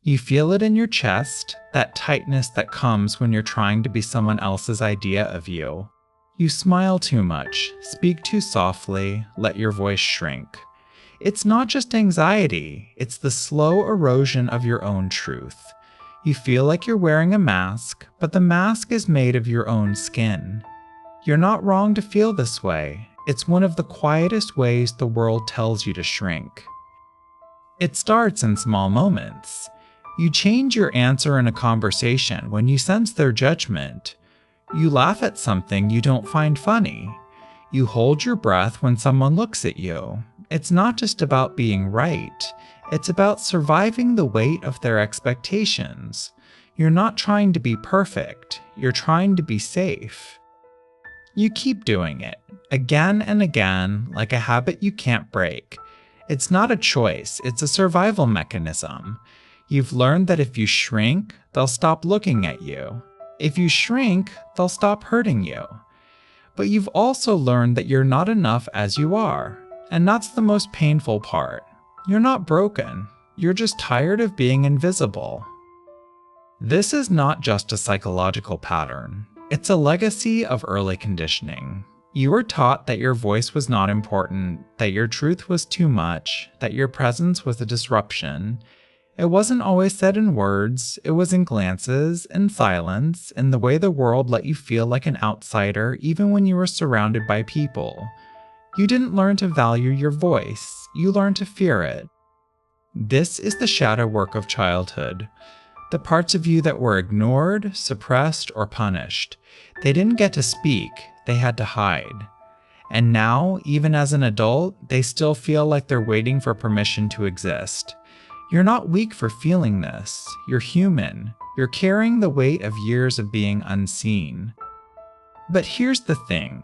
You feel it in your chest, that tightness that comes when you're trying to be someone else's idea of you. You smile too much, speak too softly, let your voice shrink. It's not just anxiety, it's the slow erosion of your own truth. You feel like you're wearing a mask, but the mask is made of your own skin. You're not wrong to feel this way. It's one of the quietest ways the world tells you to shrink. It starts in small moments. You change your answer in a conversation when you sense their judgment. You laugh at something you don't find funny. You hold your breath when someone looks at you. It's not just about being right. It's about surviving the weight of their expectations. You're not trying to be perfect. You're trying to be safe. You keep doing it, again and again, like a habit you can't break. It's not a choice, it's a survival mechanism. You've learned that if you shrink, they'll stop looking at you. If you shrink, they'll stop hurting you. But you've also learned that you're not enough as you are. And that's the most painful part. You're not broken. You're just tired of being invisible. This is not just a psychological pattern. It's a legacy of early conditioning. You were taught that your voice was not important, that your truth was too much, that your presence was a disruption. It wasn't always said in words, it was in glances, in silence, in the way the world let you feel like an outsider even when you were surrounded by people. You didn't learn to value your voice, you learned to fear it. This is the shadow work of childhood. The parts of you that were ignored, suppressed, or punished. They didn't get to speak, they had to hide. And now, even as an adult, they still feel like they're waiting for permission to exist. You're not weak for feeling this. You're human. You're carrying the weight of years of being unseen. But here's the thing.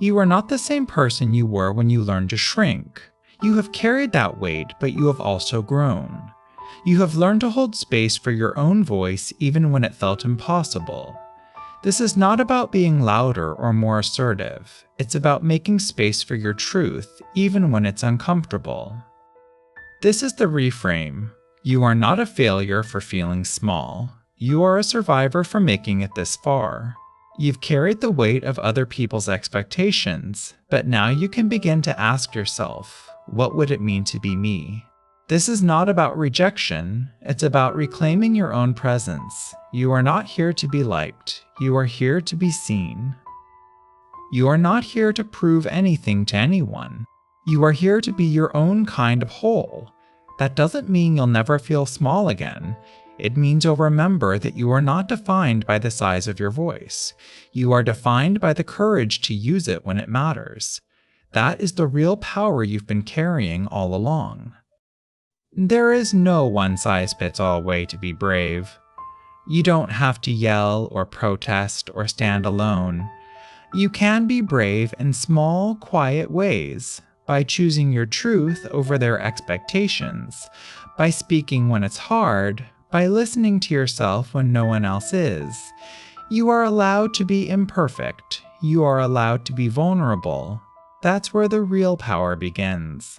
You are not the same person you were when you learned to shrink. You have carried that weight, but you have also grown. You have learned to hold space for your own voice even when it felt impossible. This is not about being louder or more assertive. It's about making space for your truth, even when it's uncomfortable. This is the reframe. You are not a failure for feeling small. You are a survivor for making it this far. You've carried the weight of other people's expectations, but now you can begin to ask yourself, what would it mean to be me? This is not about rejection, it's about reclaiming your own presence. You are not here to be liked, you are here to be seen. You are not here to prove anything to anyone. You are here to be your own kind of whole. That doesn't mean you'll never feel small again. It means you'll remember that you are not defined by the size of your voice. You are defined by the courage to use it when it matters. That is the real power you've been carrying all along. There is no one-size-fits-all way to be brave. You don't have to yell or protest or stand alone. You can be brave in small, quiet ways, by choosing your truth over their expectations, by speaking when it's hard, by listening to yourself when no one else is. You are allowed to be imperfect. You are allowed to be vulnerable. That's where the real power begins.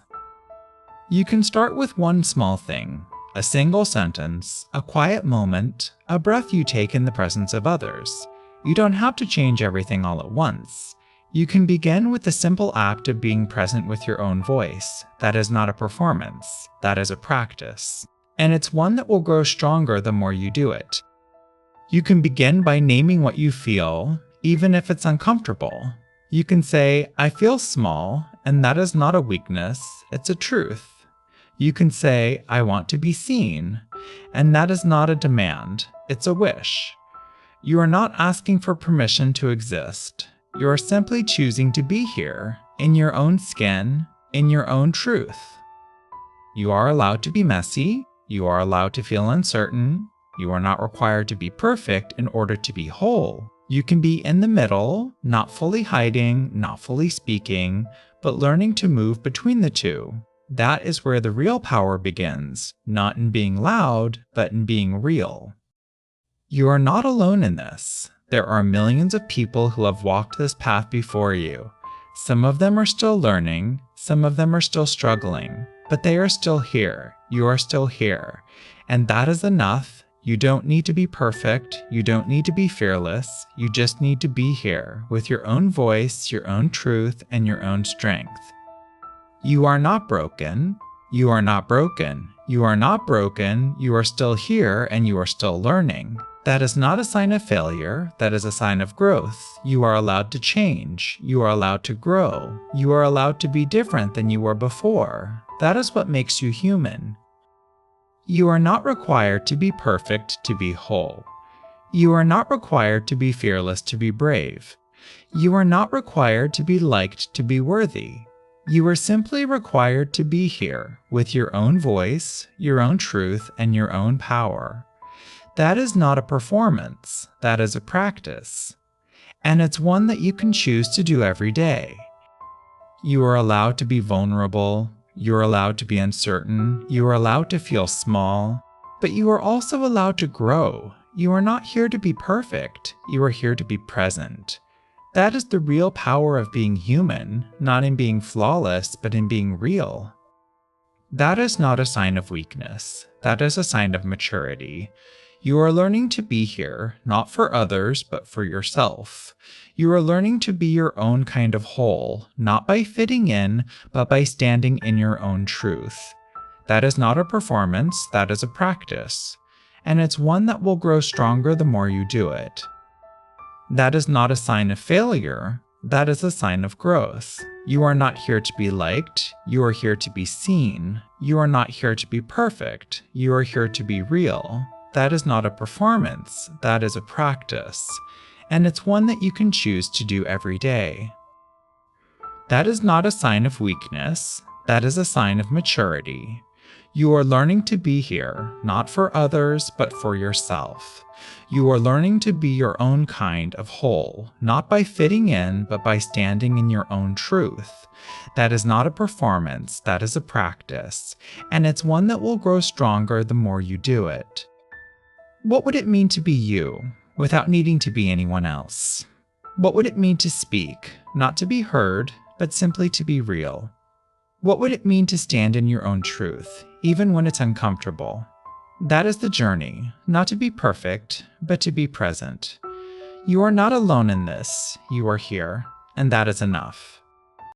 You can start with one small thing, a single sentence, a quiet moment, a breath you take in the presence of others. You don't have to change everything all at once. You can begin with the simple act of being present with your own voice. That is not a performance, that is a practice. And it's one that will grow stronger the more you do it. You can begin by naming what you feel, even if it's uncomfortable. You can say, I feel small, and that is not a weakness, it's a truth. You can say, I want to be seen, and that is not a demand, it's a wish. You are not asking for permission to exist. You are simply choosing to be here, in your own skin, in your own truth. You are allowed to be messy. You are allowed to feel uncertain. You are not required to be perfect in order to be whole. You can be in the middle, not fully hiding, not fully speaking, but learning to move between the two. That is where the real power begins, not in being loud, but in being real. You are not alone in this. There are millions of people who have walked this path before you. Some of them are still learning, some of them are still struggling, but they are still here. You are still here. And that is enough. You don't need to be perfect. You don't need to be fearless. You just need to be here with your own voice, your own truth, and your own strength. You are not broken. You are not broken. You are not broken. You are still here and you are still learning. That is not a sign of failure. That is a sign of growth. You are allowed to change. You are allowed to grow. You are allowed to be different than you were before. That is what makes you human. You are not required to be perfect to be whole. You are not required to be fearless to be brave. You are not required to be liked to be worthy. You are simply required to be here with your own voice, your own truth, and your own power. That is not a performance, that is a practice. And it's one that you can choose to do every day. You are allowed to be vulnerable, you are allowed to be uncertain, you are allowed to feel small, but you are also allowed to grow. You are not here to be perfect, you are here to be present. That is the real power of being human, not in being flawless, but in being real. That is not a sign of weakness, that is a sign of maturity. You are learning to be here, not for others, but for yourself. You are learning to be your own kind of whole, not by fitting in, but by standing in your own truth. That is not a performance, that is a practice. And it's one that will grow stronger the more you do it. That is not a sign of failure, that is a sign of growth. You are not here to be liked, you are here to be seen. You are not here to be perfect, you are here to be real. That is not a performance, that is a practice, and it's one that you can choose to do every day. That is not a sign of weakness, that is a sign of maturity. You are learning to be here, not for others, but for yourself. You are learning to be your own kind of whole, not by fitting in, but by standing in your own truth. That is not a performance, that is a practice, and it's one that will grow stronger the more you do it. What would it mean to be you, without needing to be anyone else? What would it mean to speak, not to be heard, but simply to be real? What would it mean to stand in your own truth, even when it's uncomfortable? That is the journey, not to be perfect, but to be present. You are not alone in this, you are here, and that is enough.